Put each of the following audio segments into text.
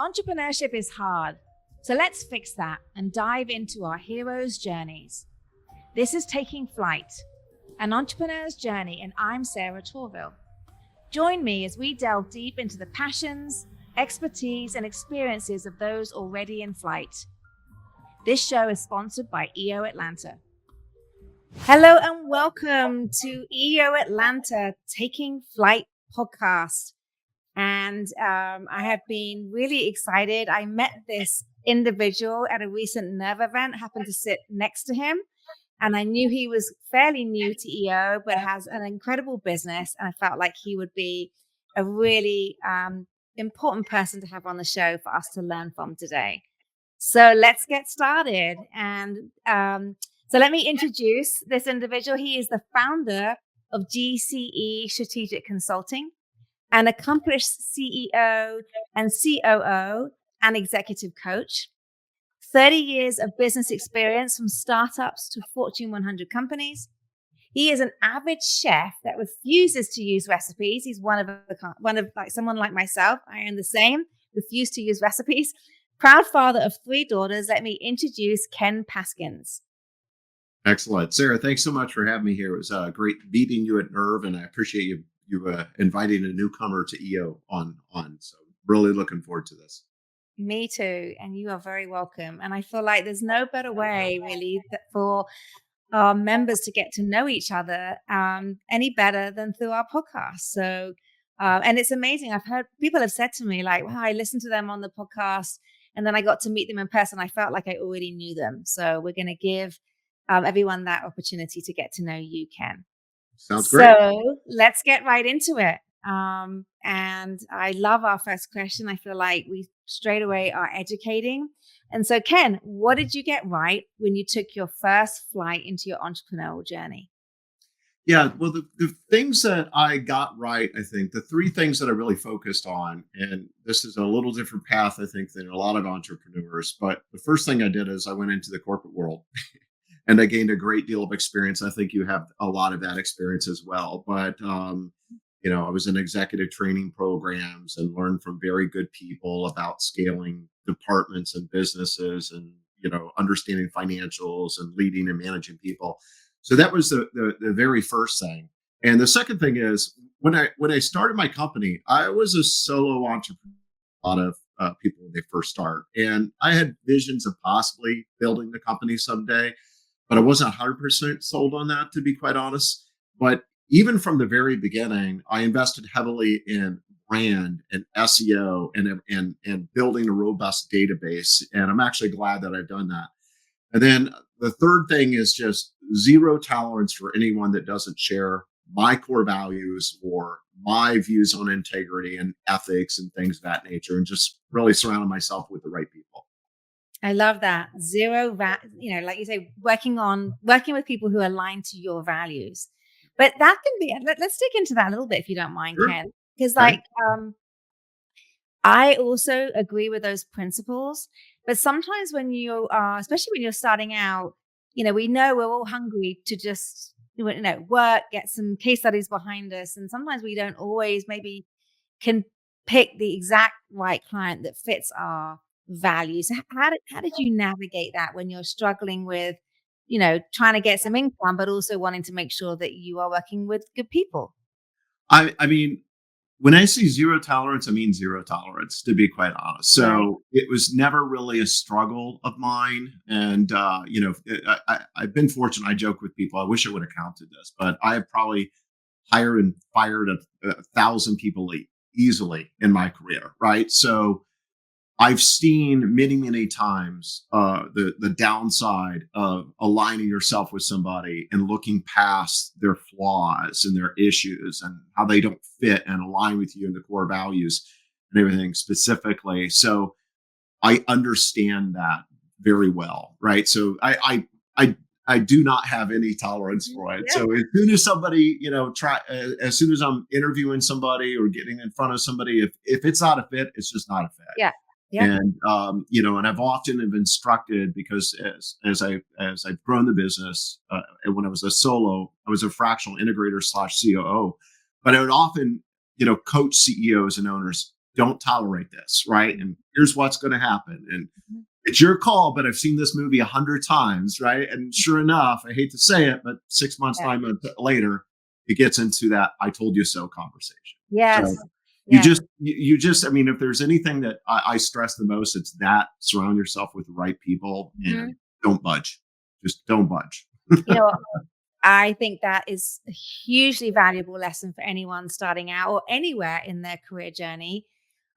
Entrepreneurship is hard, so let's fix that and dive into our heroes' journeys. This is Taking Flight, an entrepreneur's journey, and I'm Sarah Torville. Join me as we delve deep into the passions, expertise, and experiences of those already in flight. This show is sponsored by EO Atlanta. Hello and welcome to EO Atlanta Taking Flight podcast. And I have been really excited. I met this individual at a recent Nerve event, happened to sit next to him. And I knew he was fairly new to EO, but has an incredible business. And I felt like he would be a really important person to have on the show for us to learn from today. So let's get started. And so let me introduce this individual. He is the founder of GCE Strategic Consulting, an accomplished CEO and COO and executive coach, 30 years of business experience from startups to Fortune 100 companies. He is an avid chef that refuses to use recipes. He's one of like someone like myself. I am the same, refuse to use recipes. Proud father of 3 daughters. Let me introduce Ken Paskins. Excellent. Sarah, thanks so much for having me here. It was great meeting you at Nerve, and I appreciate you inviting a newcomer to EO on. So really looking forward to this. Me too. And you are very welcome. And I feel like there's no better way really for our members to get to know each other any better than through our podcast. So, and it's amazing. I've heard people have said to me like, wow, I listened to them on the podcast and then I got to meet them in person. I felt like I already knew them. So we're going to give everyone that opportunity to get to know you, Ken. Sounds great. So let's get right into it. And I love our first question. I feel like we straight away are educating. And so, Ken, what did you get right when you took your first flight into your entrepreneurial journey? Yeah, well, the things that I got right, I think the 3 things that I really focused on, and this is a little different path, I think, than a lot of entrepreneurs. But the first thing I did is I went into the corporate world. And I gained a great deal of experience. I think you have a lot of that experience as well. But I was in executive training programs and learned from very good people about scaling departments and businesses, and understanding financials and leading and managing people. So that was the very first thing. And the second thing is when I started my company, I was a solo entrepreneur. A lot of people when they first start, and I had visions of possibly building the company someday, but I wasn't 100% sold on that, to be quite honest. But even from the very beginning, I invested heavily in brand and SEO and building a robust database. And I'm actually glad that I've done that. And then the third thing is just zero tolerance for anyone that doesn't share my core values or my views on integrity and ethics and things of that nature, and just really surrounding myself with the right people. I love that. Like you say, working with people who align to your values. But that can be, let's dig into that a little bit if you don't mind, Sure. Ken. Because Okay. I also agree with those principles. But sometimes when you are, especially when you're starting out, we know we're all hungry to just, work, get some case studies behind us. And sometimes we don't always maybe can pick the exact right client that fits our values. How did you navigate that when you're struggling with, trying to get some income, but also wanting to make sure that you are working with good people? I mean, when I say zero tolerance, I mean zero tolerance, to be quite honest. Right. So it was never really a struggle of mine. And, I've been fortunate. I joke with people, I wish I would have counted this, but I have probably hired and fired a 1,000 people easily in my career. Right. So I've seen many, many times the downside of aligning yourself with somebody and looking past their flaws and their issues and how they don't fit and align with you and the core values and everything specifically. So I understand that very well, right? So I do not have any tolerance for it. Yeah. So as soon as somebody, as soon as I'm interviewing somebody or getting in front of somebody, if it's not a fit, it's just not a fit. Yeah. Yeah. And and I've often have instructed, because as I've grown the business, and when I was a solo, I was a fractional integrator / COO, but I would often coach CEOs and owners. don't tolerate this, right? And here's what's going to happen. And Mhm. it's your call, but I've seen this movie 100 times, right? And sure enough, I hate to say it, but 6 months, Yeah. 9 months later, it gets into that "I told you so" conversation. So Yes. you Yes. just, you just, I mean, if there's anything that I stress the most, it's that surround yourself with the right people and Mhm. don't budge. Just don't budge. You know, I think that is a hugely valuable lesson for anyone starting out or anywhere in their career journey.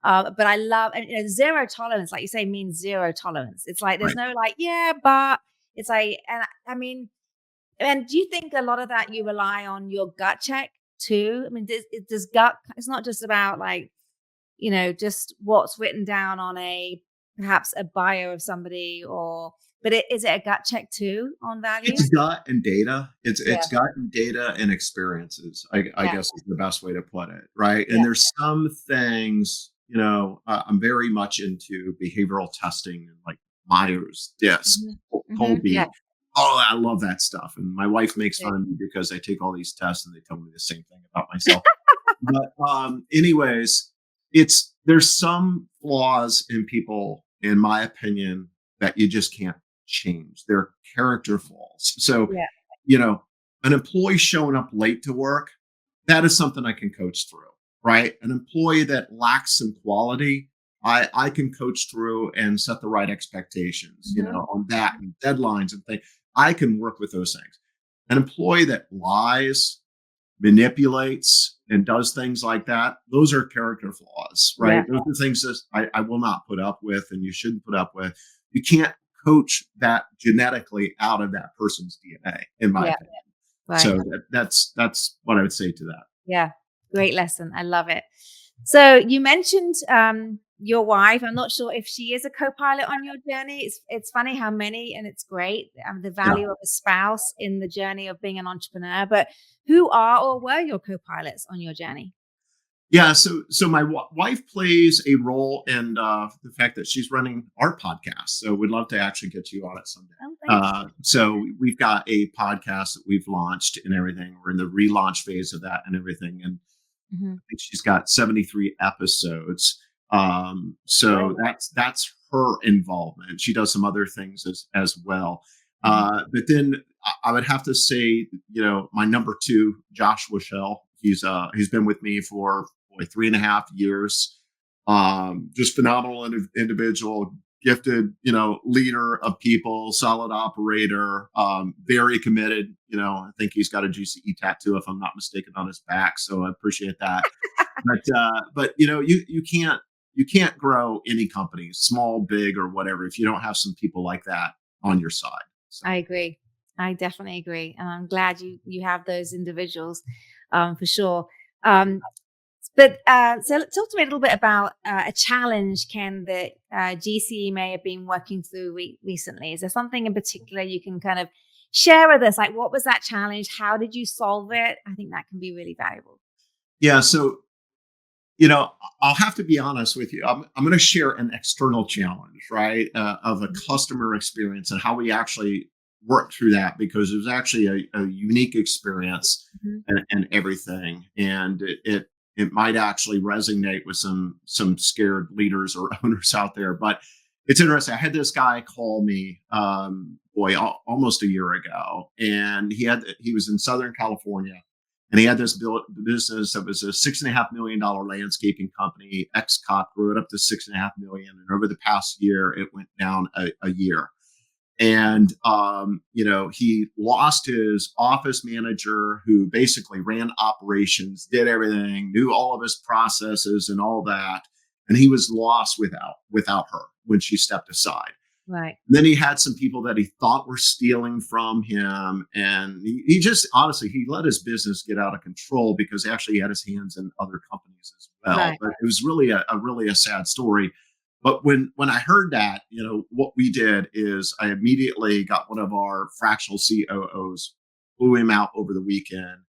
But I love, and zero tolerance, like you say, means zero tolerance. It's like there's Right. no like, yeah, but it's like, and I mean, and do you think a lot of that you rely on your gut check too? I mean, does gut? It's not just about like just what's written down on a perhaps a bio of somebody, or but is it a gut check too on It's values? gut and data. Yeah, It's gut and data and experiences. I yeah, guess is the best way to put it, right? And yeah. there's some things, I'm very much into behavioral testing and like Myers, DISC, Mhm. Yeah. Colby. Oh, I love that stuff. And my wife makes Good. fun of me because I take all these tests and they tell me the same thing about myself. But anyways, there's some flaws in people, in my opinion, that you just can't change. They're character flaws. So, Yeah. you know, an employee showing up late to work, that is something I can coach through, right? An employee that lacks some quality, I can coach through and set the right expectations, Mhm. on that and deadlines and things. I can work with those things. An employee that lies, manipulates, and does things like that, those are character flaws, Yeah. right? Those are things that I will not put up with and you shouldn't put up with. You can't coach that genetically out of that person's DNA, in my Yeah. opinion. Right. So that's what I would say to that. Yeah. Great lesson. I love it. So you mentioned your wife. I'm not sure if she is a co-pilot on your journey. It's funny how many, and it's great, the Yeah. value of a spouse in the journey of being an entrepreneur. But who are or were your co-pilots on your journey? Yeah, so my wife plays a role in the fact that she's running our podcast. So we'd love to actually get you on it someday. Oh, thank you. So we've got a podcast that we've launched and everything. We're in the relaunch phase of that and everything, and Mhm. I think she's got 73 episodes. So Great. that's her involvement. She does some other things as well. Mhm. But then I would have to say, my number two, Josh Wishell. He's been with me for 3.5 years. Just phenomenal individual, gifted, leader of people, solid operator, very committed. I think he's got a GCE tattoo, if I'm not mistaken, on his back. So I appreciate that. But you can't grow any company, small, big, or whatever, if you don't have some people like that on your side. So I agree. I definitely agree, and I'm glad you have those individuals, for sure. Um, but so talk to me a little bit about a challenge, Ken, that GCE may have been working through recently. Is there something in particular you can kind of share with us? Like, what was that challenge? How did you solve it? I think that can be really valuable. yeah, so you know, I'll have to be honest with you. I'm going to share an external challenge, right, of a Mhm. customer experience and how we actually worked through that, because it was actually a unique experience Mhm. and everything, and it might actually resonate with some scared leaders or owners out there. But it's interesting. I had this guy call me, almost a year ago, and he was in Southern California, and he had this business that was a $6.5 million landscaping company. Ex-cop grew it up to 6.5 million, and over the past year, it went down a year. And he lost his office manager, who basically ran operations, did everything, knew all of his processes and all that, and he was lost without her when she stepped aside. Right. Then he had some people that he thought were stealing from him. And he just, honestly, he let his business get out of control because actually he had his hands in other companies as well. Right. But it was really a really a sad story. But when I heard that, what we did is I immediately got one of our fractional COOs, flew him out over the weekend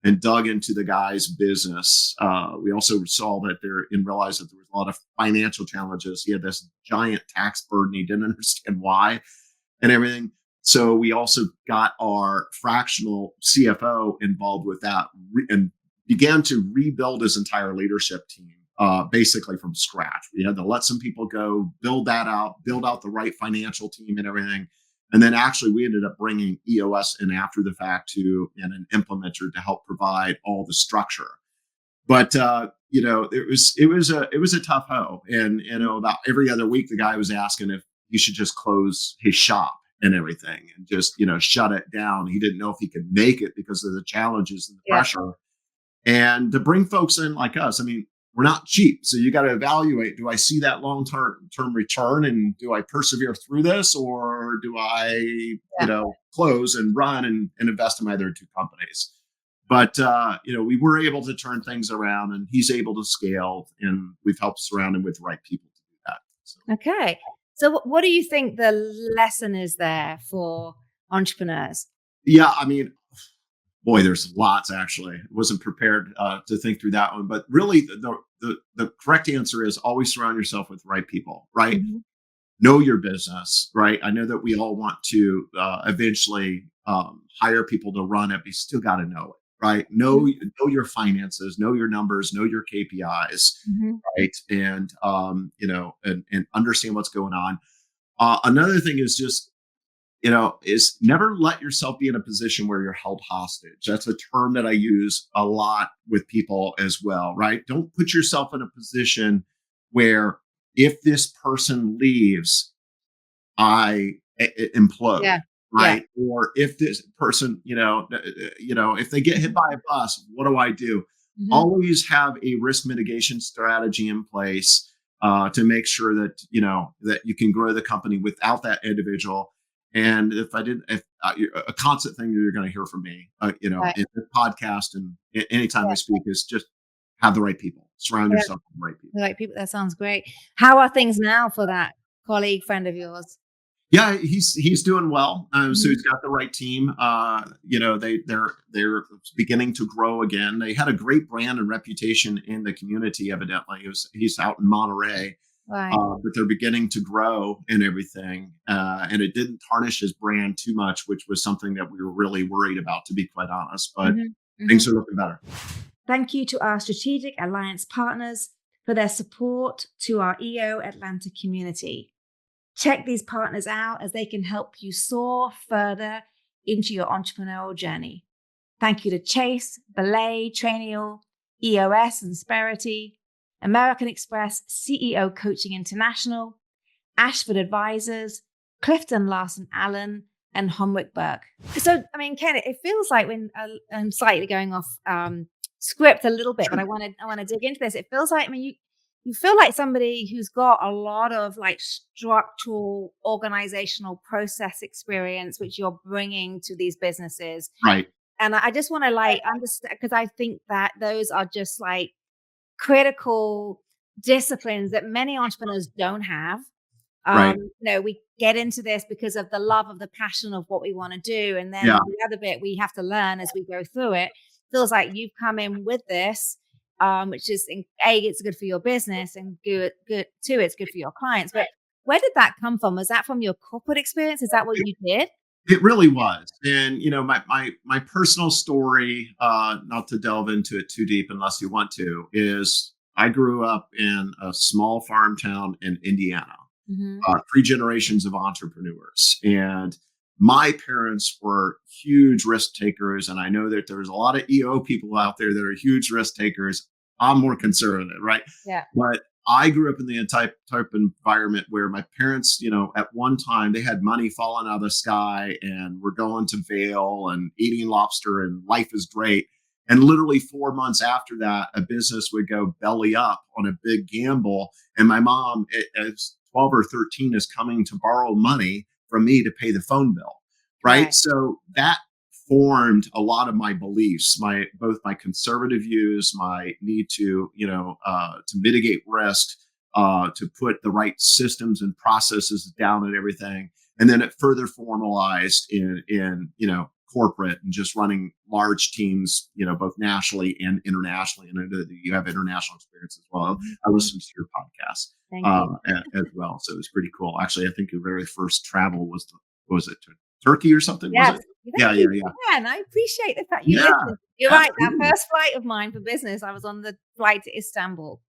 and dug into the guy's business. We also saw that there and realized that there was a lot of financial challenges. He had this giant tax burden. He didn't understand why and everything. So we also got our fractional CFO involved with that and began to rebuild his entire leadership team. basically from scratch. We had to let some people go, build out the right financial team and everything. And then actually we ended up bringing EOS in after the fact and an implementer to help provide all the structure. But it was a tough hoe. And about every other week the guy was asking if he should just close his shop and everything and just shut it down. He didn't know if he could make it because of the challenges and the pressure. And to bring folks in like us, I mean, we're not cheap. So you got to evaluate, do I see that long-term return and do I persevere through this, or do I, close and run and invest in my other two companies? But, we were able to turn things around and he's able to scale, and we've helped surround him with the right people to do that. So. Okay. So what do you think the lesson is there for entrepreneurs? Yeah, I mean, boy, there's lots actually. I wasn't prepared to think through that one, but really the correct answer is always surround yourself with the right people, right? Mm-hmm. Know your business, right? I know that we all want to eventually hire people to run it, but you still got to know it, right? Know your finances, know your numbers, know your KPIs, mm-hmm. right? And and understand what's going on. Another thing is just is never let yourself be in a position where you're held hostage. That's a term that I use a lot with people as well, right? Don't put yourself in a position where if this person leaves, I implode, right? Yeah. Or if this person, if they get hit by a bus, what do I do? Mm-hmm. Always have a risk mitigation strategy in place to make sure that, that you can grow the company without that individual. And if a constant thing that you're going to hear from me, right. in the podcast and anytime I speak is just have the right people, surround yourself with the right people. The right people. That sounds great. How are things now for that colleague friend of yours? Yeah, he's doing well. Mm-hmm. So he's got the right team. They're beginning to grow again. They had a great brand and reputation in the community. Evidently, he's out in Monterey. Right. But they're beginning to grow and everything. And it didn't tarnish his brand too much, which was something that we were really worried about, to be quite honest. But things are looking better. Thank you to our strategic alliance partners for their support to our EO Atlanta community. Check these partners out as they can help you soar further into your entrepreneurial journey. Thank you to Chase, Belay, Trainial, EOS, and Sperity, American Express, CEO Coaching International, Ashford Advisors, Clifton Larson Allen, and Homwick Burke. So, I mean, Ken, it feels like when I'm slightly going off script a little bit, but I want to dig into this. It feels like, I mean, you feel like somebody who's got a lot of like structural, organizational process experience, which you're bringing to these businesses. Right. And I just want to like understand, because I think that those are just like critical disciplines that many entrepreneurs don't have. Right. We get into this because of the love of the passion of what we want to do. And then the other bit we have to learn as we go through it. Feels like you've come in with this, which is it's good for your business, and good too, it's good for your clients. But where did that come from? Was that from your corporate experience? Is that what you did? It really was. And, my personal story, not to delve into it too deep unless you want to, is I grew up in a small farm town in Indiana, 3 generations of entrepreneurs. And my parents were huge risk takers. And I know that there's a lot of EO people out there that are huge risk takers. I'm more conservative, right? Yeah. But I grew up in the type environment where my parents, at one time they had money falling out of the sky and we're going to Vail and eating lobster and life is great. And literally 4 months after that, a business would go belly up on a big gamble. And my mom, at 12 or 13, is coming to borrow money from me to pay the phone bill. Right. So that formed a lot of my beliefs, both my conservative views, my need to mitigate risk, to put the right systems and processes down and everything. And then it further formalized in corporate and just running large teams, both nationally and internationally. And I know that you have international experience as well. I listened to your podcast as well. So it was pretty cool. Actually, I think your very first travel was it to Turkey or something? Yes. Was it? Yeah. And I appreciate the fact you listened. You're right. That first flight of mine for business, I was on the flight to Istanbul.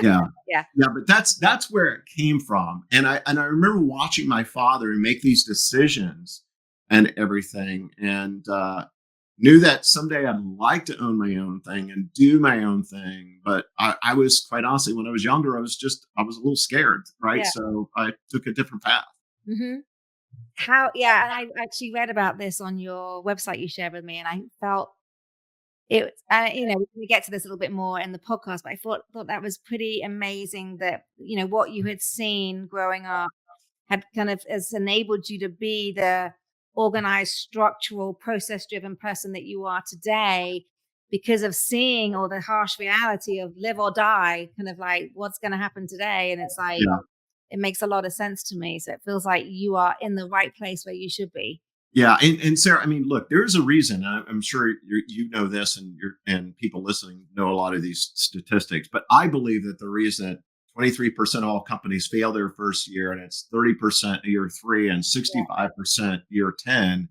Yeah. Yeah. Yeah, but that's where it came from. And I remember watching my father make these decisions and everything, and knew that someday I'd like to own my own thing and do my own thing. But I was, quite honestly, when I was younger, I was a little scared, right? Yeah. So I took a different path. Hmm. How, yeah. And I actually read about this on your website you shared with me, and I felt it, we're going to get to this a little bit more in the podcast, but I thought that was pretty amazing that, what you had seen growing up had kind of has enabled you to be the organized, structural, process-driven person that you are today because of seeing all the harsh reality of live or die, kind of like what's going to happen today. And it's like, Yeah. it makes a lot of sense to me. So it feels like you are in the right place where you should be. Yeah, and Sarah, I mean, look, there's a reason. I'm sure you know this, and people listening know a lot of these statistics. But I believe that the reason that 23% of all companies fail their first year, and it's 30% year 3, and Yeah. 65% year 10,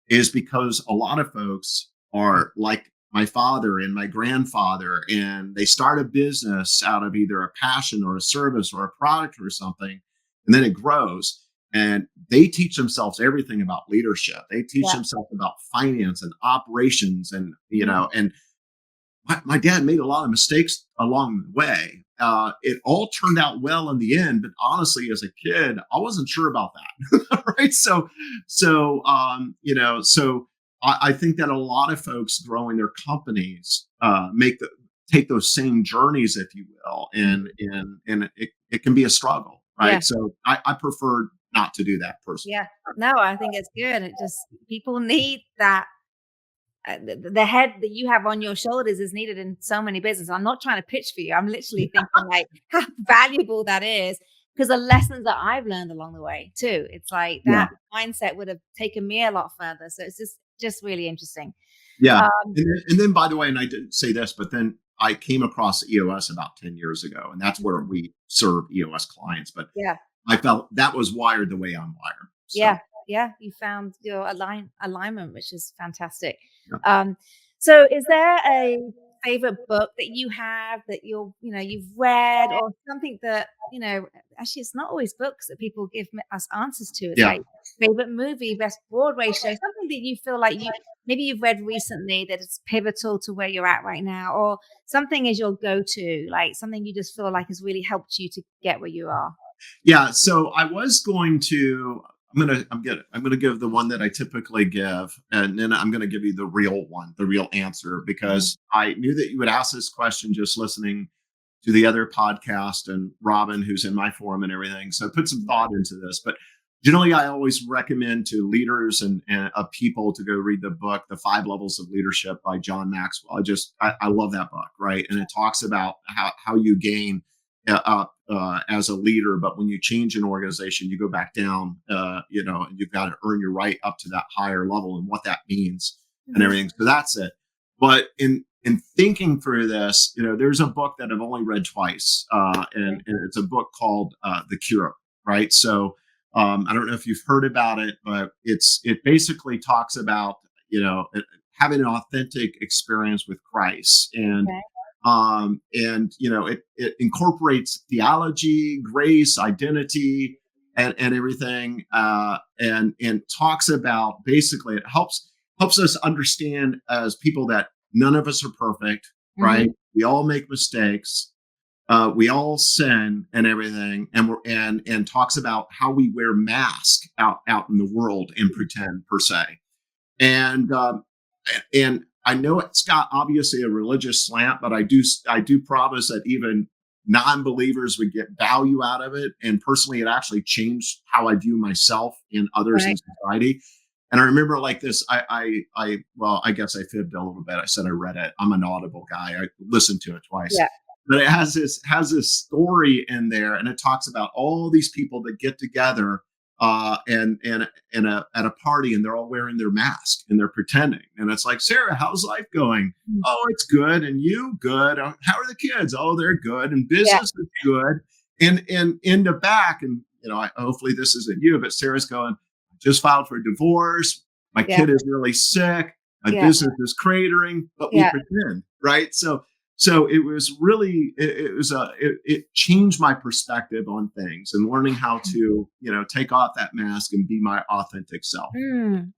is because a lot of folks are like my father and my grandfather, and they start a business out of either a passion or a service or a product or something, and then it grows. And they teach themselves everything about leadership. They teach Yeah. themselves about finance and operations, and Mhm. and my dad made a lot of mistakes along the way. It all turned out well in the end, but honestly, as a kid, I wasn't sure about that. Right? So I think that a lot of folks growing their companies take those same journeys, if you will, and it can be a struggle, Yeah. right? So I prefer not to do that personally. Yeah. No, I think it's good. It just, people need that. The head that you have on your shoulders is needed in so many businesses. I'm not trying to pitch for you. I'm literally thinking like how valuable that is, because the lessons that I've learned along the way too. It's like Yeah. that mindset would have taken me a lot further. So it's just really interesting. Yeah. Um, And then, by the way, and I didn't say this, but then I came across EOS about 10 years ago, and that's where we serve EOS clients. But yeah. I felt that was wired the way I'm wired. So, Yeah, yeah, you found your alignment, which is fantastic. yeah. So is there a favorite book that you have that you've read, or something that, actually it's not always books that people give us answers to. It's Yeah. like favorite movie, best Broadway show, something that you feel like maybe you've read recently that is pivotal to where you're at right now, or something is your go-to, like something you just feel like has really helped you to get where you are. Yeah. So I was going to. I'm gonna give the one that I typically give, and then I'm gonna give you the real one, the real answer, Mhm. because I knew that you would ask this question just listening to the other podcast and Robin, who's in my forum and everything. So I put some thought into this. But generally, I always recommend to leaders and people to go read the book, The 5 Levels of Leadership by John Maxwell. I love that book, right? And it talks about how you gain as a leader, but when you change an organization, you go back down, and you've got to earn your right up to that higher level and what that means and Mhm. everything. So that's it. But in thinking through this, there's a book that I've only read twice, and it's a book called The Cure, right? So I don't know if you've heard about it, but it basically talks about having an authentic experience with Christ, Okay. it incorporates theology, grace, identity, and everything, and talks about, basically, it helps us understand as people that none of us are perfect, right? Mhm. We all make mistakes. We all sin and everything, and talks about how we wear masks out in the world and pretend, per se. And I know it's got obviously a religious slant, but I do promise that even non-believers would get value out of it. And personally, it actually changed how I view myself and others in Right. society. And I remember, like this, well, I guess I fibbed a little bit. I said I read it. I'm an Audible guy. I listened to it twice. Yeah. But it has this story in there, and it talks about all these people that get together, at a party, and they're all wearing their mask and they're pretending. And it's like, Sarah, how's life going? Mm. Oh, it's good. And you? Good. How are the kids? Oh, they're good. And Yeah. business is good. And in the back, and hopefully this isn't you, but Sarah's going, I just filed for divorce. My Yeah. kid is really sick. My Yeah. business is cratering, but we Yeah. pretend, right? So So it was really, it changed my perspective on things and learning how to, take off that mask and be my authentic self.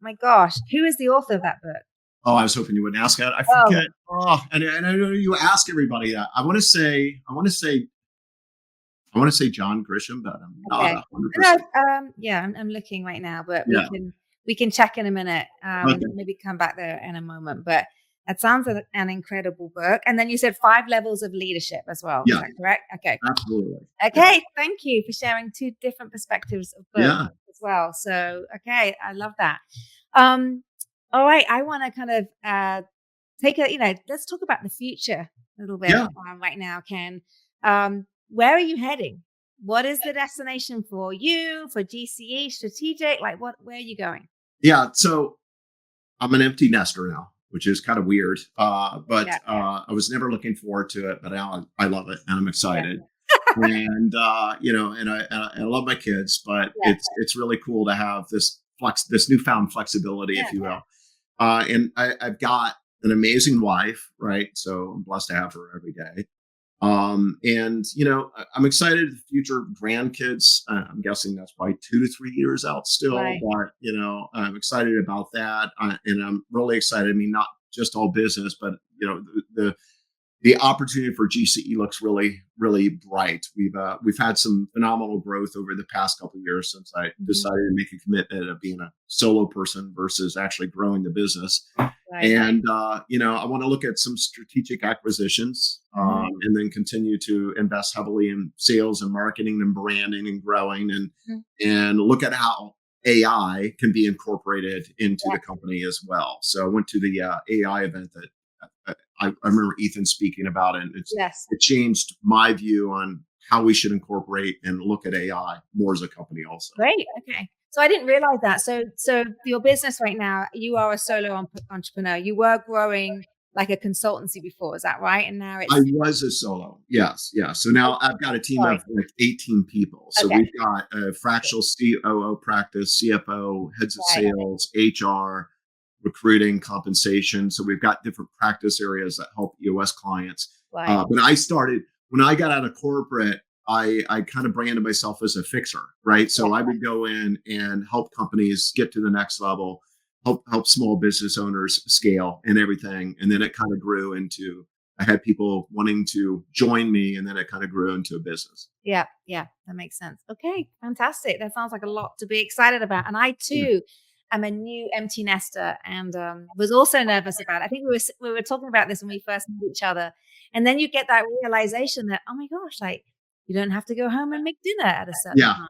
My gosh. Who is the author of that book? Oh, I was hoping you wouldn't ask that. I Oh, forget. Oh, and I know you ask everybody that. I want to say John Grisham, but I'm not okay. 100%. No, yeah, I'm looking right now, but Yeah. we can check in a minute, and Okay. maybe come back there in a moment. But that sounds like an incredible book. And then you said 5 levels of leadership as well. Is Yeah. that correct? Okay. Absolutely. Yeah. Okay. Thank you for sharing two different perspectives of books Yeah. as well. So, okay, I love that. Um, all right, I want to kind of let's talk about the future a little bit Yeah. right now, Ken. Where are you heading? What is the destination for you, for GCE, strategic? Like, where are you going? Yeah. So I'm an empty nester now, which is kind of weird. But Yeah, I was never looking forward to it, but now I love it and I'm yeah, excited. And and I love my kids, but yeah, it's really cool to have this newfound flexibility, yeah. if you will. And I've got an amazing wife, right? So I'm blessed to have her every day. And I'm excited. The future grandkids. I'm guessing that's probably 2 to 3 years out still, Right. but I'm excited about that, and I'm really excited. I mean, not just all business, but the opportunity for GCE looks really, really bright. We've had some phenomenal growth over the past couple of years since I Mhm. decided to make a commitment of being a solo person versus actually growing the business. Right. And I want to look at some strategic acquisitions, Mhm. and then continue to invest heavily in sales and marketing and branding and growing, and Mhm. and look at how AI can be incorporated into Yeah. the company as well. So I went to the AI event that I remember Ethan speaking about it. And Yes. it changed my view on how we should incorporate and look at AI more as a company also. Great. Okay. So I didn't realize that. So your business right now, you are a solo entrepreneur. You were growing like a consultancy before, is that right? And now I it's was a solo. Yes. Yeah. So now I've got a team sorry. of like 18 people. So Okay. we've got a fractional COO practice, CFO, heads of Right. sales, HR, recruiting, compensation. So we've got different practice areas that help EOS clients. Right. But I started when I got out of corporate. I kind of branded myself as a fixer, right? Yeah. So I would go in and help companies get to the next level, help small business owners scale and everything, and then it kind of grew into I had people wanting to join me, and then it kind of grew into a business. Yeah, yeah, that makes sense. Okay, fantastic. That sounds like a lot to be excited about. And I Yeah. too am a new empty nester, and was also nervous about it. I think we were talking about this when we first met each other, and then you get that realization that, oh my gosh, like you don't have to go home and make dinner at a certain Yeah. time,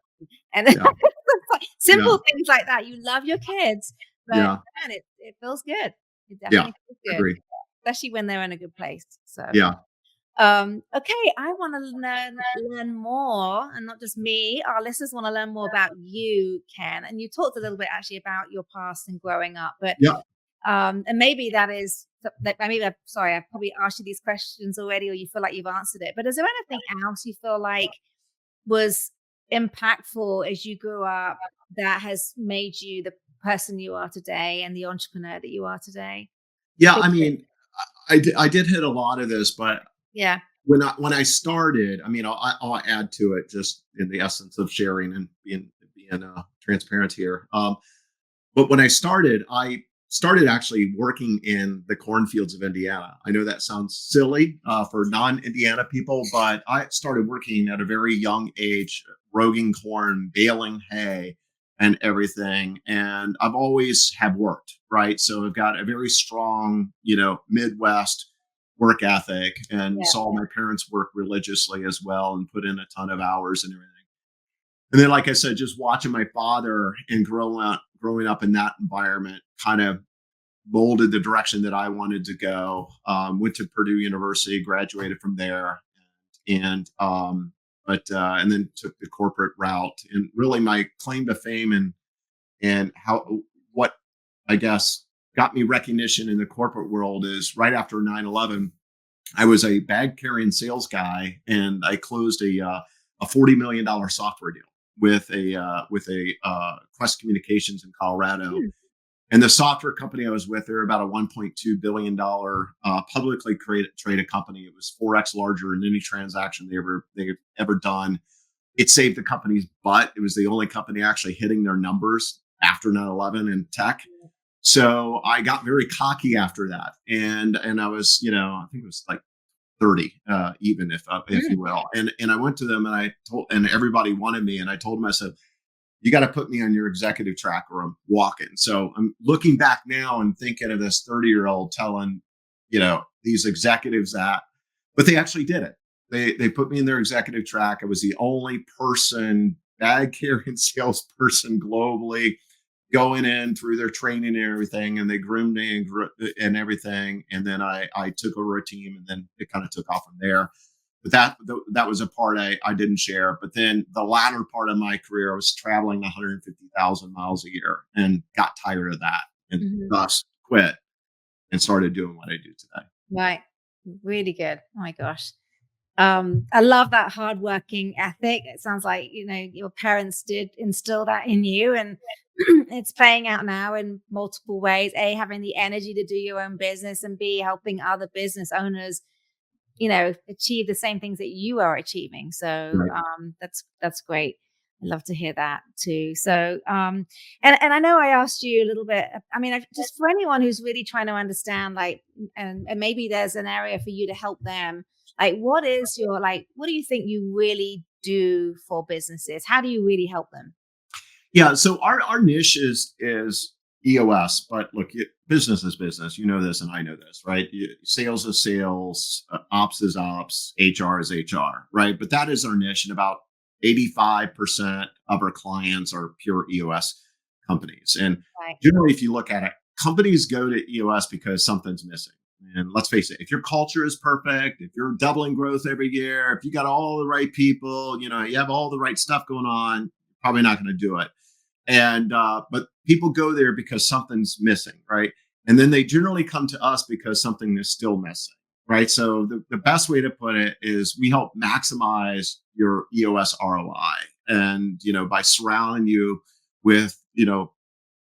and Yeah. Yeah. simple things like that. You love your kids, but Yeah. man, it feels good. It Yeah. definitely feels good, Agree. especially when they're in a good place. So. Yeah. Okay, I want to learn more, and not just me. Our listeners want to learn more about you, Ken. And you talked a little bit actually about your past and growing up, but Yeah. and maybe that is that. Maybe sorry, I've probably asked you these questions already, or you feel like you've answered it. But is there anything else you feel like was impactful as you grew up that has made you the person you are today and the entrepreneur that you are today? Yeah. Big I thing. mean, I did hit a lot of this, but Yeah. when I started, I mean, I'll add to it just in the essence of sharing and being transparent here. But when I started actually working in the cornfields of Indiana. I know that sounds silly for non-Indiana people, but I started working at a very young age, roguing corn, baling hay, and everything. And I've always have worked, right? So I've got a very strong, Midwest work ethic, and Yeah. saw my parents work religiously as well and put in a ton of hours and everything. And then, like I said, just watching my father and growing up in that environment kind of molded the direction that I wanted to go. Went to Purdue University, graduated from there, and then took the corporate route. And really, my claim to fame and how what I guess got me recognition in the corporate world is right after 9/11. I was a bag carrying sales guy, and I closed a $40 million software deal with a Quest Communications in Colorado. And the software company I was with, they're about a $1.2 billion publicly traded company. It was 4x larger than any transaction they've ever done. It saved the company's butt. It was the only company actually hitting their numbers after 9/11 in tech. So I got very cocky after that, and I was, I think it was like 30, even if you will. And I went to them and and everybody wanted me, and I told them, I said, you got to put me on your executive track or I'm walking. So I'm looking back now and thinking of this 30-year-old telling, these executives that, but they actually did it. They put me in their executive track. I was the only bag carrying salesperson globally going in through their training and everything. And they groomed me and everything. And then I took over a team, and then it kind of took off from there. But that was a part I didn't share. But then the latter part of my career, I was traveling 150,000 miles a year and got tired of that, and thus quit and started doing what I do today. Right. Really good. Oh my gosh. I love that hardworking ethic. It sounds like, your parents did instill that in you, and it's playing out now in multiple ways. A, having the energy to do your own business, and B, helping other business owners, achieve the same things that you are achieving. So Right. that's great. I love to hear that too. So, and I know I asked you a little bit, I mean, just for anyone who's really trying to understand, like, and maybe there's an area for you to help them, like, what do you think you really do for businesses? How do you really help them? Yeah. So our niche is EOS, but look, business is business. You know this, and I know this, right? Sales is sales, ops is ops, HR is HR, right? But that is our niche, and about 85% of our clients are pure EOS companies. And Right. generally, if you look at it, companies go to EOS because something's missing. And let's face it, if your culture is perfect, if you're doubling growth every year, if you got all the right people, you have all the right stuff going on, you're probably not going to do it. And but people go there because something's missing, right? And then they generally come to us because something is still missing, right? So the best way to put it is we help maximize your EOS ROI, and by surrounding you with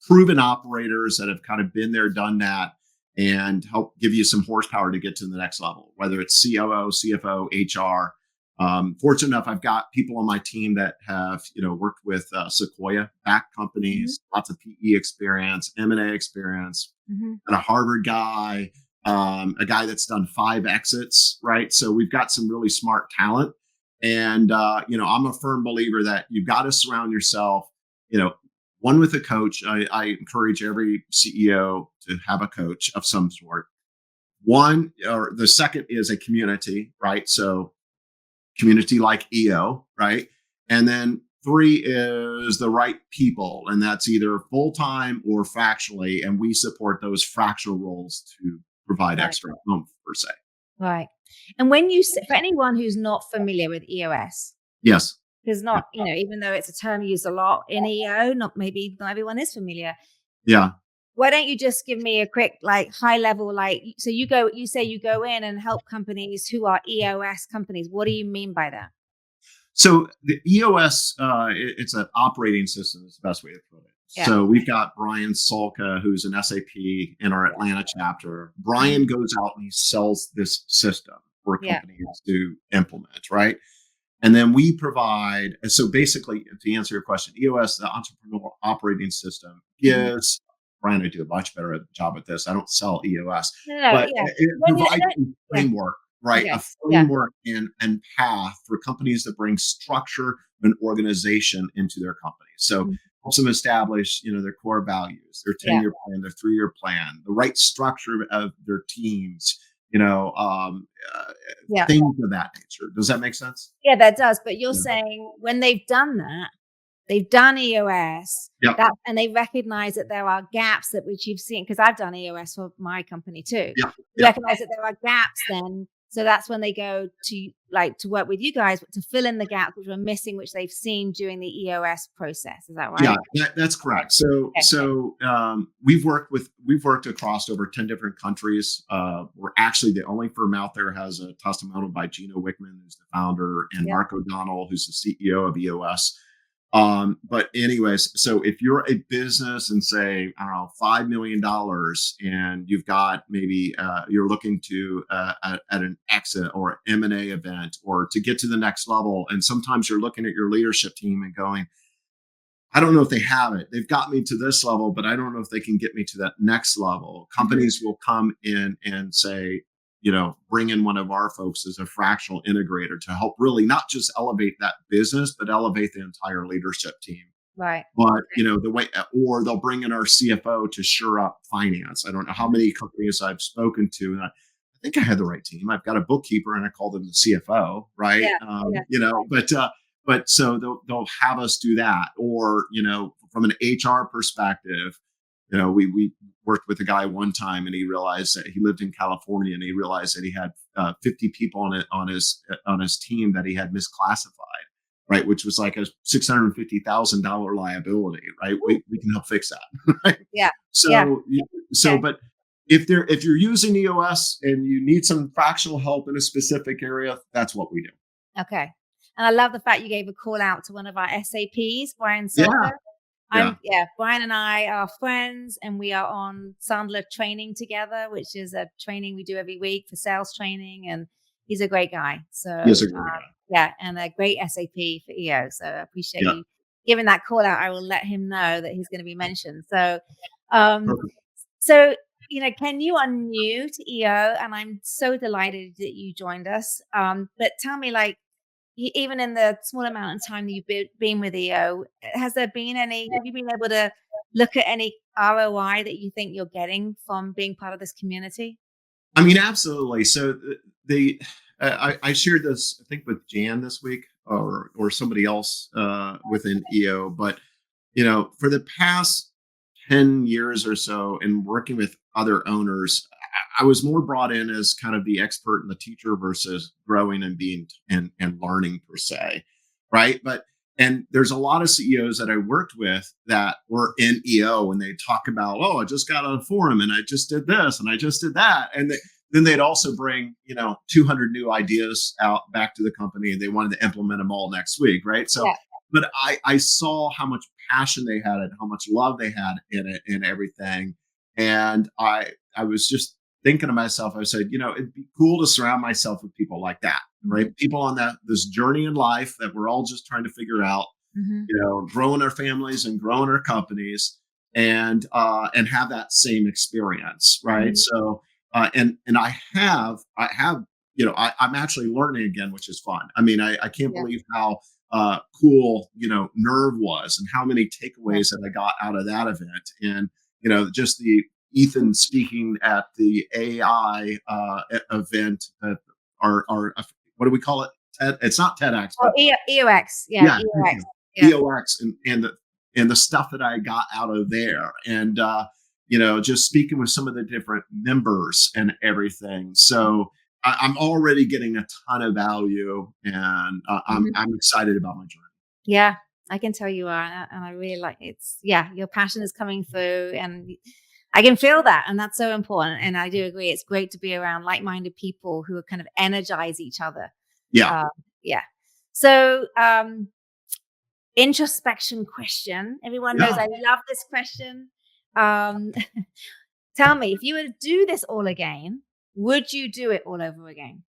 proven operators that have kind of been there, done that, and help give you some horsepower to get to the next level, whether it's COO, CFO, HR. Fortunate enough, I've got people on my team that have, worked with Sequoia-backed companies, lots of PE experience, M&A experience, and a Harvard guy, a guy that's done 5 exits, right? So we've got some really smart talent. And, I'm a firm believer that you've got to surround yourself, one, with a coach. I encourage every CEO to have a coach of some sort. One, or the second, is a community, right? So community like EO, right? And then 3 is the right people, and that's either full-time or fractionally, and we support those fractional roles to provide Right. extra oomph, per se. Right. And for anyone who's not familiar with EOS, Yes. because not, even though it's a term used a lot in EO, not everyone is familiar. Yeah. Why don't you just give me a quick, high level, so you say you go in and help companies who are EOS companies. What do you mean by that? So the EOS, it's an operating system, is the best way to put it. Yeah. So we've got Brian Solka, who's an SAP in our Atlanta chapter. Brian goes out and he sells this system for companies to implement, right? And then we provide, so basically, to answer your question, EOS, the Entrepreneurial Operating System, gives, Brian, I do a much better job at this. I don't sell EOS, but it provides a framework, right? Okay. A framework and path for companies that bring structure and organization into their companies. So helps them establish, their core values, their 10-year plan, their 3-year plan, the right structure of their teams, things of that nature. Does that make sense? Yeah, that does. But you're saying when they've done that, they've done EOS, and they recognize that there are gaps which you've seen, because I've done EOS for my company too. Recognize that there are gaps then. So that's when they go to work with you guys to fill in the gaps which were missing, which they've seen during the EOS process. Is that right? Yeah, that's correct. So we've worked across over 10 different countries. We're actually the only firm out there has a testimonial by Gino Wickman, who's the founder, and Mark O'Donnell, who's the CEO of EOS. But anyways, so if you're a business and say, I don't know, $5 million, and you've got maybe you're looking to at an exit or M&A event or to get to the next level, and sometimes you're looking at your leadership team and going, I don't know if they have it. They've got me to this level, but I don't know if they can get me to that next level. Companies will come in and say, bring in one of our folks as a fractional integrator to help really not just elevate that business, but elevate the entire leadership team. Right. But the way, or they'll bring in our CFO to shore up finance. I don't know how many companies I've spoken to, and I think I had the right team. I've got a bookkeeper, and I call them the CFO, right? Yeah. But so they'll have us do that, or from an HR perspective, we worked with a guy one time, and he realized that he lived in California, and he realized that he had 50 people on his team that he had misclassified, right? Which was like a $650,000 liability, right? We can help fix that, right? Yeah. So Okay. but if you're using EOS and you need some fractional help in a specific area, that's what we do. Okay. And I love the fact you gave a call out to one of our SAPs, Brian Yeah, Silver. yeah, Brian and I are friends, and we are on Sandler training together, which is a training we do every week for sales training. And he's a great guy. So, he is a great guy. yeah, and a great SAP for EO. So I appreciate Yeah, you giving that call out. I will let him know that he's going to be mentioned. So, um, perfect. so, Ken, you are new to EO, and I'm so delighted that you joined us. But tell me, like, even in the small amount of time that you've been with EO, have you been able to look at any ROI that you think you're getting from being part of this community? I mean, absolutely. So I shared this, I think, with Jan this week, or somebody else within EO. But for the past 10 years or so, in working with other owners, I was more brought in as kind of the expert and the teacher versus growing and being and learning per se, right? And there's a lot of CEOs that I worked with that were in EO, and they talk about, oh, I just got on a forum, and I just did this, and I just did that. And then they'd also bring, 200 new ideas out back to the company, and they wanted to implement them all next week, right? So, Yeah. but I saw how much passion they had and how much love they had in it and everything. And I was just thinking to myself, I said, it'd be cool to surround myself with people like that, right? People on this journey in life that we're all just trying to figure out, Mm-hmm. growing our families and growing our companies, and have that same experience, right? Mm-hmm. So and I have, I'm actually learning again, which is fun. I mean, I can't Yeah. believe how cool Nerve was, and how many Yeah. takeaways that I got out of that event. And just the Ethan speaking at the AI event, our what do we call it? It's not TEDx, Oh, but EOX. Yeah. yeah, EOX. Yeah. EOX, and the stuff that I got out of there, and just speaking with some of the different members and everything. So I'm already getting a ton of value, and Mhm. I'm excited about my journey. Yeah, I can tell you are, and I really like it's. Yeah, your passion is coming through, and I can feel that, and that's so important. And I do agree, it's great to be around like-minded people who kind of energize each other. Yeah, Uh, yeah. So, introspection question. Everyone knows yeah. I love this question. Um, tell me, if you were to do this all again, would you do it all over again?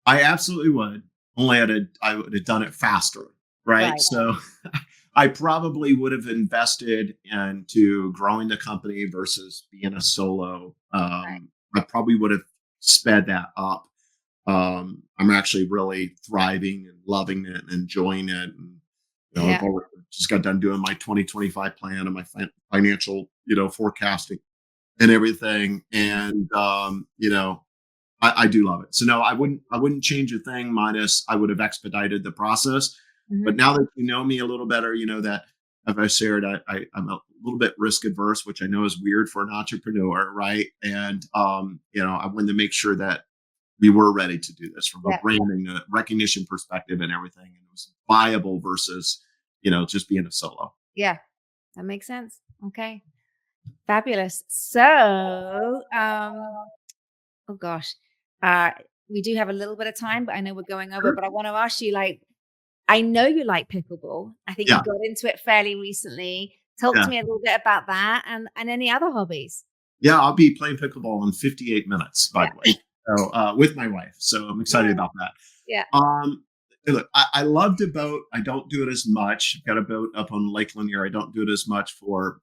I absolutely would. Only I would have done it faster, right? Right. So I probably would have invested into growing the company versus being a solo. Right. I probably would have sped that up. I'm actually really thriving and loving it and enjoying it. And I've Yeah. already just got done doing my 2025 plan and my financial, forecasting and everything. And I do love it. So no, I wouldn't change a thing, minus I would have expedited the process. But Mhm. now that you know me a little better, you know that, as I shared, I'm a little bit risk adverse, which I know is weird for an entrepreneur, right? And I wanted to make sure that we were ready to do this from a Yeah. branding, a recognition perspective, and everything. And it was viable versus, just being a solo. Yeah. That makes sense. Okay. Fabulous. So, oh gosh, uh, we do have a little bit of time, but I know we're going over. Sure. But I want to ask you, like, I know you like pickleball. I think you Yeah, got into it fairly recently. Talk to yeah, me a little bit about that and any other hobbies. yeah. I'll be playing pickleball in 58 minutes, by Yeah. the way. So with my wife. So I'm excited Yeah. about that. Yeah. Um, look, I love to boat. I don't do it as much. I've got a boat up on Lake Lanier. I don't do it as much for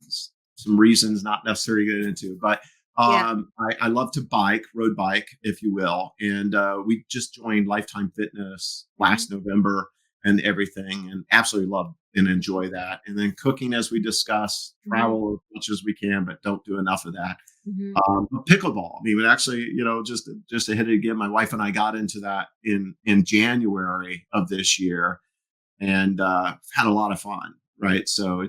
some reasons not necessarily get into, but Yeah. I love to bike, road bike, if you will. And we just joined Lifetime Fitness Mhm. last November and everything, and absolutely love and enjoy that. And then cooking, as we discussed, Mhm. travel as much as we can, but don't do enough of that. Mhm. Pickleball. I mean, but actually, just to hit it again, my wife and I got into that in January of this year, and had a lot of fun. Right, so Yeah.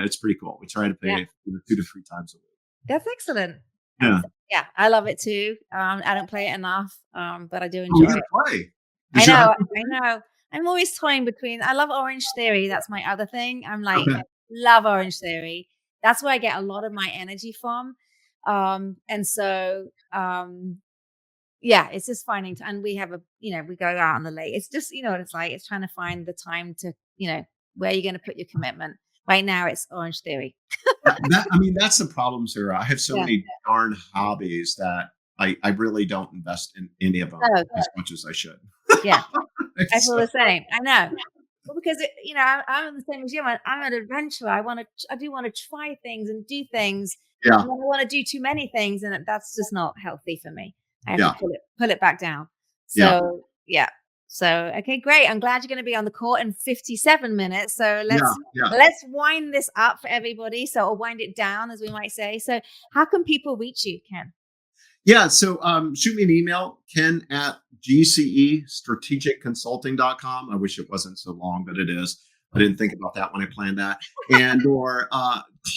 it's pretty cool. We try to Yeah. play 2 to 3 times a week. That's excellent. Yeah. Yeah, I love it too. I don't play it enough, but I do Oh, we enjoy got it. to play. I Does your know, husband I play? know. I'm always toying between I love Orange Theory, that's my other thing. I'm like, Okay. love Orange Theory. That's where I get a lot of my energy from. And so, yeah, it's just finding and we have we go out on the lake. It's just, what it's like. It's trying to find the time to, where you're going to put your commitment. Right now, it's Orange Theory. I mean, that's the problem, Sarah. I have so Yeah. many darn hobbies that I really don't invest in any of them Oh, as much as I should. yeah. I feel So, the same. I know. Well, because I'm the same as you. I'm an adventurer. I do want to try things and do things, yeah, and then I want to do too many things, and that's just not healthy for me. I have to yeah, pull it back down. yeah, So yeah. So okay, great. I'm glad you're going to be on the court in 57 minutes. So yeah, let's yeah. let's wind this up for everybody. So or wind it down, as we might say. So how can people reach you, Ken? Yeah. So shoot me an email, Ken at gcestrategicconsulting.com. I wish it wasn't so long, but it is. I didn't think about that when I planned that. And or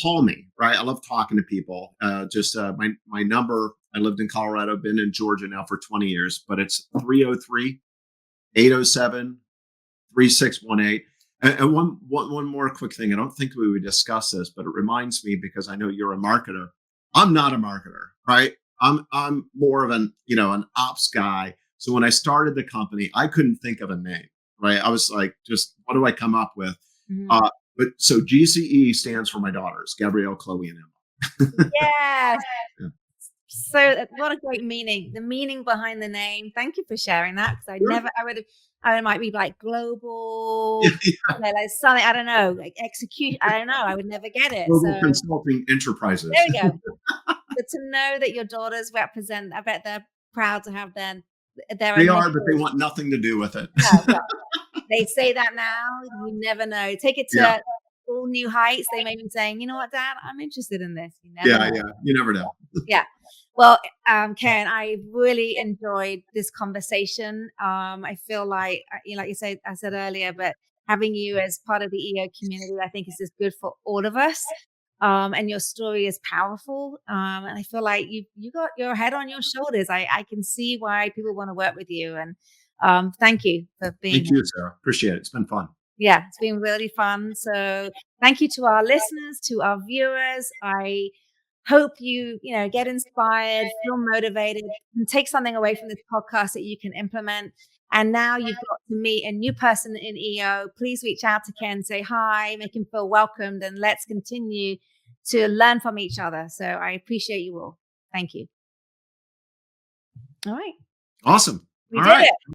call me, right? I love talking to people. My number, I lived in Colorado, been in Georgia now for 20 years, but it's 303-807-3618. And one more quick thing. I don't think we would discuss this, but it reminds me because I know you're a marketer. I'm not a marketer, right? I'm more of an ops guy. So when I started the company, I couldn't think of a name, right? I was like, just what do I come up with? Mhm. Uh, but so GCE stands for my daughters, Gabrielle, Chloe, and Emma. Yes. Yeah. So what a great meaning. The meaning behind the name. Thank you for sharing that because Sure. I might be like global, Yeah. like something, I don't know, like execute. I don't know. I would never get it. So Global Consulting there Enterprises. we go. But to know that your daughters represent, I bet they're proud to have their They are, but they initials. want nothing to do with it. No, well, they say that now. You never know. Take it Yeah. to all new heights. They may be saying, you know what, Dad, I'm interested in this. You never Yeah. know. Yeah. You never know. Yeah. Well, Karen, I really enjoyed this conversation. I feel like, like you said, I said earlier, but having you as part of the EO community, I think is just good for all of us. And your story is powerful. And I feel like you got your head on your shoulders. I can see why people want to work with you. And thank you for being Thank here. you, Sarah. Appreciate it. It's been fun. Yeah, it's been really fun. So thank you to our listeners, to our viewers. I hope you get inspired, feel motivated, and take something away from this podcast that you can implement. And now you've got to meet a new person in EO. Please reach out to Ken, say hi, make him feel welcomed, and let's continue to learn from each other. So I appreciate you all. Thank you. All right. Awesome. We All did right. it.